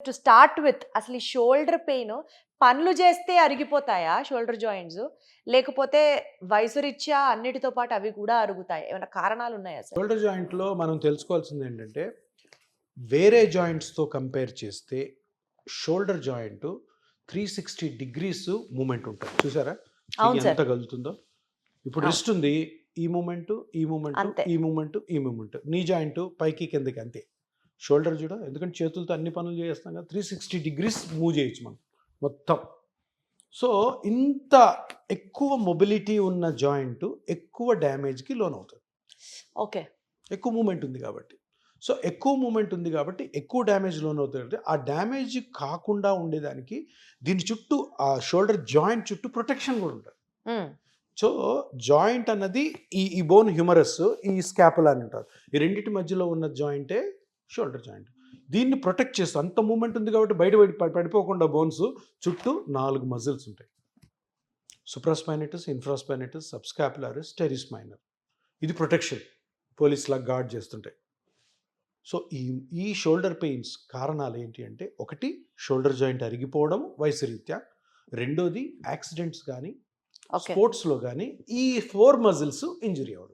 To start with అసలు ఈ shoulder pain పనులు చేస్తే అరిగిపోతాయా షోల్డర్ జాయింట్స్? లేకపోతే వయసు రీత్యా అన్నిటితో పాటు అవి కూడా అరుగుతాయా? ఏమైనా కారణాలు ఉన్నాయా అసలు? షోల్డర్ జాయింట్లో మనం తెలుసుకోవాల్సింది ఏంటంటే వేరే జాయింట్స్తో కంపేర్ చేస్తే షోల్డర్ జాయింట్ 360 డిగ్రీస్ మూమెంట్ ఉంటుంది. చూసారా అవును ఎంత సార్. కదులుతుందో? ఇప్పుడు అవును. రిస్ట్ ఉంది, ఈ మూమెంట్, ఈ మూమెంట్, అంతే. ఈ మూమెంట్, ఈ మూమెంట్. నీ జాయింట్ పైకి కిందకి అంతే. షోల్డర్ చూడ, ఎందుకంటే చేతులతో అన్ని పనులు చేస్తాం కదా, 360 డిగ్రీస్ మూవ్ చేయొచ్చు మనం మొత్తం. సో ఇంత ఎక్కువ మొబిలిటీ ఉన్న జాయింట్ ఎక్కువ డ్యామేజ్కి లోన్ అవుతుంది. ఓకే. ఎక్కువ మూమెంట్ ఉంది కాబట్టి. సో ఎక్కువ మూమెంట్ ఉంది కాబట్టి ఎక్కువ డ్యామేజ్ లోన్ అవుతుంది. అంటే ఆ డ్యామేజ్ కాకుండా ఉండేదానికి దీని చుట్టూ ఆ షోల్డర్ జాయింట్ చుట్టూ ప్రొటెక్షన్ కూడా ఉంటుంది. హ్మ్. సో జాయింట్ అన్నది ఈ బోన్ హ్యూమరస్, ఈ స్కాపులా అని ఉంటారు. ఈ రెండింటి మధ్యలో ఉన్న జాయింటే షోల్డర్ జాయింట్. దీన్ని ప్రొటెక్ట్ చేస్తూ అంత మూమెంట్ ఉంది కాబట్టి పడిపోకుండా బోన్స్ చుట్టూ 4 మజిల్స్ ఉంటాయి. సుప్రాస్పైనటస్, ఇన్ఫ్రాస్పైనటస్, సబ్స్కాపులారిస్, టెరిస్ మైనర్. ఇది ప్రొటెక్షన్, పోలీస్ లాగా గార్డ్ చేస్తుంటాయి. సో ఈ షోల్డర్ పెయిన్స్ కారణాలు ఏంటి అంటే, ఒకటి షోల్డర్ జాయింట్ అరిగిపోవడం వయసు రీత్యా, రెండోది యాక్సిడెంట్స్ కానీ ఓకే. స్పోర్ట్స్లో కానీ ఈ 4 మజిల్స్ ఇంజురీ అవ్వడం.